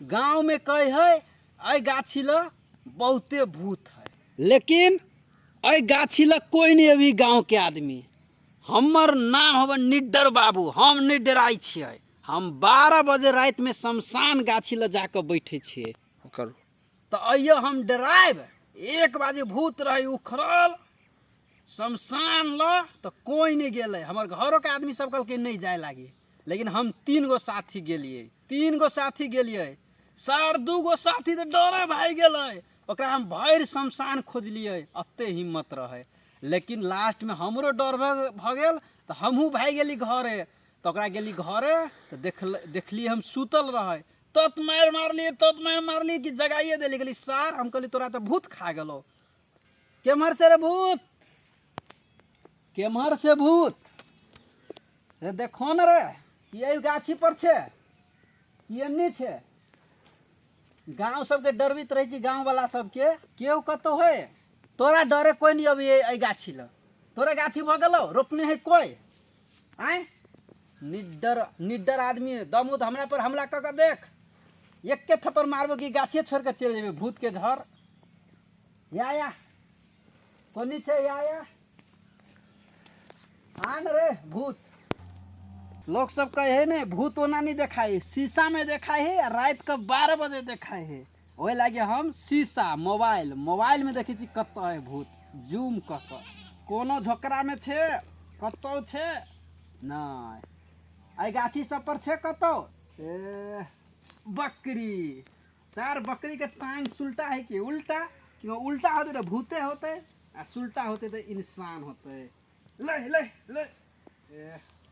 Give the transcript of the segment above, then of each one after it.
गांव में कहे है आई गाछी ल बहुते भूत है, लेकिन आई गाछी ल कोई नहीं अभी गांव के आदमी। हमर नाम हवन निड्डर बाबू, हम नहीं डराई छियै। हम 12 बजे रात में शमशान गाछी ल जाकर बैठे छियै। तो अइयो हम डराइब। 1 बजे भूत रही उखड़ल शमशान ल तो कोई नहीं गेले। हमार घरों के आदमी सब कल के नहीं जाए लागी, लेकिन हम 3 गो साथी गेलिए। 3 गो साथी गेलिए, 2 गो साथी तो डरे भाई गेले। ओकरा हम भैर शमशान खोजलिए, अते हिम्मत रहे। लेकिन लास्ट में हमरो डर भ गेल तो हमहू भाई गेली घरे। तो ओकरा गेली घरे तो देखली हम सुतल रहे। तत मार मारली कि जगाइए देली। गेली सर, हम कहली तोरा तो भूत खा गेलो। केम्हर से रे भूत, केम्हर से भूत रे? देखो न रे, ये गाछी पर छे, ये नहीं छे। गांव सबके डरबित रही छी, गांव वाला सबके केहू कतो है। तोरा डरे कोई नहीं अभी आई गाछी ल। तोरा गाछी भ गेलो, रोपने है कोई आए? निड्डर आदमी दमुद हमरा पर हमला क के देख, एक के थप्पड़ मारबो कि गाछिए छोड़ के चल जेबे भूत के घर। या कोनी छे या आन रे भूत। लोग सब कहे है ने भूत ओना नहीं देखाई, शीशा में देखाई है। रात के 12 बजे देखाई है। वही लागे हम शीशा मोबाइल में देखी छी कत है भूत। जूम क के कोनो झोकरा में छे, कतो छे नहीं। आई गाछी सब पर छे कतो बकरी। तार बकरी के टांग सुलटा है कि उल्टा? कि उल्टा होते तो भूते होते, आ सुलटा होते तो इंसान होते। ले ले ले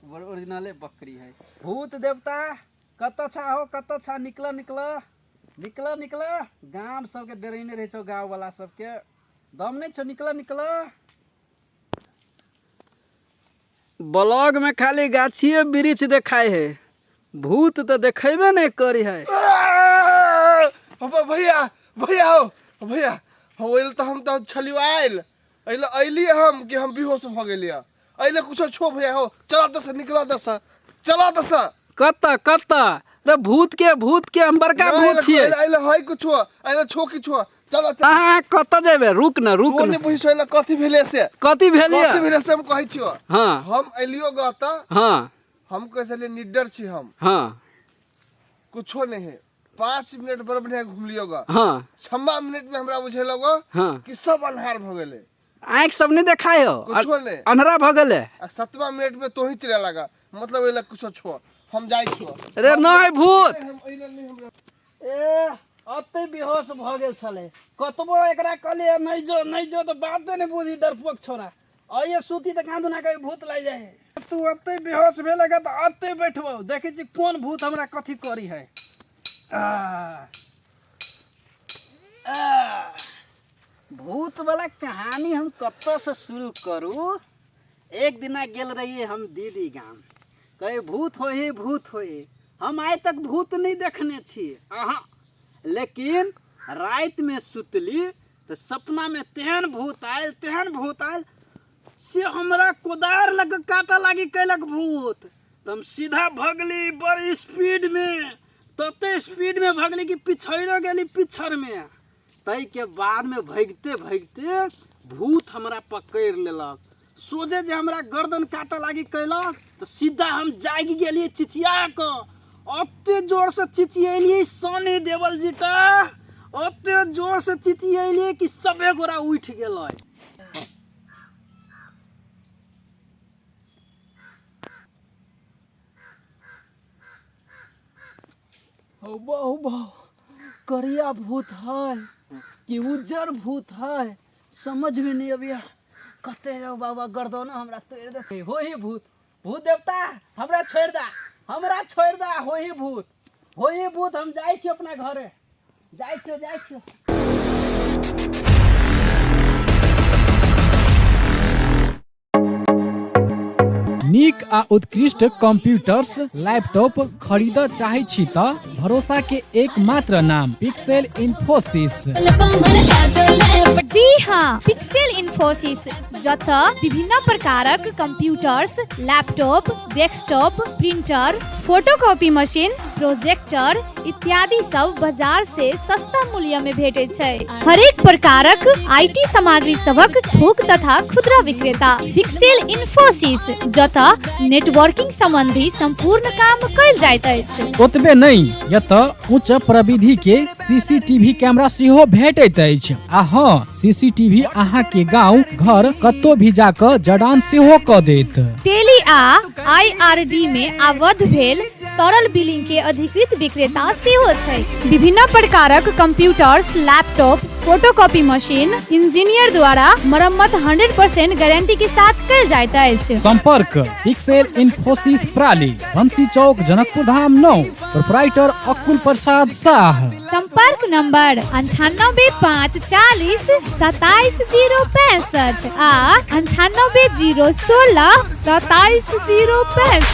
ओरिजिनल बकरी है। भूत देवता कत छा हो, कत छा? निकल गांव सबके डरेने रहे छो, गांव वाला सबके दम नहीं छो। निकल ब्लॉग में खाली गाछिए वृक्ष देखाए है, भूत तो देखेबे नहीं करी है। भैया तो हम तो छलियो आयल अइली हम कि हम बेहोश भ गेलिया। अइले कुछ छो भैया हो, चला दस निकला दस कत रे भूत के हम बड़का भूत छिए। अइले है कुछ अइले छो कि छो चला हां कत जेबे? रुक न कोने बुझैले कथि भेले से हम कहै छियो। हां हम अइलियो गता। हां हम कैसे निडर छी हम। हां कुछो नहीं है। 5 मिनट बरबने घुमलियो ग। हां 6 मिनट में हमरा बुझेलो ग हां कि सब अन्हार भ गेले। आँख सब नहीं देखाय हो, कुछो नहीं अंधेरा भ गेले। 7वां मिनट में तो ही चले लगा, मतलब एला कुछ छो हम जाई छो। रे नहीं भूत हम एला नहीं हमरा अते बेहोश भ गेल छले। कतबो एकरा कहले नहीं जो तो बाते नहीं बुझी डरपोक छोरा। आइए सूती त कांदू ना कहीं भूत लाई जाए। तू अते बेहोश भेलेगा तो अते बैठबो, देखै छी कोन भूत हमरा कथि करी है। भूत वाला कहानी हम कत से शुरू करूँ? एक दिना गेल रहिए हम दीदी गांव, कहे भूत होए। हम आज तक भूत नहीं देखने छी। लेकिन रात में सुतली तो सपना में तेहन भूत आयल से हमरा कोदार लग काटा लागी कैलक भूत। तो हम सीधा भगली बड़ी स्पीड में, तते स्पीड में भगली कि पिछड़ गेली पिछड़ में। तई के बाद में भगते भूत हमरा पकड़ लेलक। सोझे जे हमरा गर्दन काटा लागी कैलक तो सीधा हम जाग गेलिए चिचिया क। अते जोर से चिचियलिए सनी देवल जीटा, अते जोर से चिचियलिए कि सबे गोरा उठ गेलै। बहु करिया भूत है कि उज्जर भूत है, समझ में नहीं अबिया। कते जाओ बाबा गर्दन हमरा तोड़ दे। हो ही भूत देवता हमरा छोड़ दा हो ही भूत हम जाई छी अपना घरे। जाई छी। नीक आ उत्कृष्ट कंप्यूटर्स लैपटॉप खरीद चाहे छी त भरोसा के एकमात्र नाम पिक्सेल इन्फोसिस। जी हाँ, पिक्सेल इन्फोसिस जतऽ विभिन्न प्रकारक computers, laptop, desktop, printer, photocopy machine, projector इत्यादि सब बाजार से सस्ता मूल्य में भेटै छै। हरेक प्रकारक आईटी सामग्री सबक थोक तथा खुदरा विक्रेता पिक्सेल इन्फोसिस जतऽ नेटवर्किंग संबंधी संपूर्ण काम कयल जाइत अछि। ओतबे नहीं, एतऽ उच्च प्रविधि के सीसीटीवी कैमरा सेहो भेटैत अछि। आ हाँ, सीसीटीवी अहाँ के गांव घर कतौ भी जाकर जड़ान सेहो क देत। टेली आ आईआरडी में आबद्ध भेल सरल बिलिंग के अधिकृत विक्रेता सेहो छै। विभिन्न प्रकारक computers, laptop, photocopy machine engineer द्वारा मरम्मत 100% गारंटी के साथ कयल जाइत अछि। संपर्क पिक्सेल इन्फोसिस प्राली, बंसी चौक, जनकपुर धाम 9, प्रोप्राइटर अकुल प्रसाद शाह। संपर्क नंबर 98540 27065 आ 98016 27065।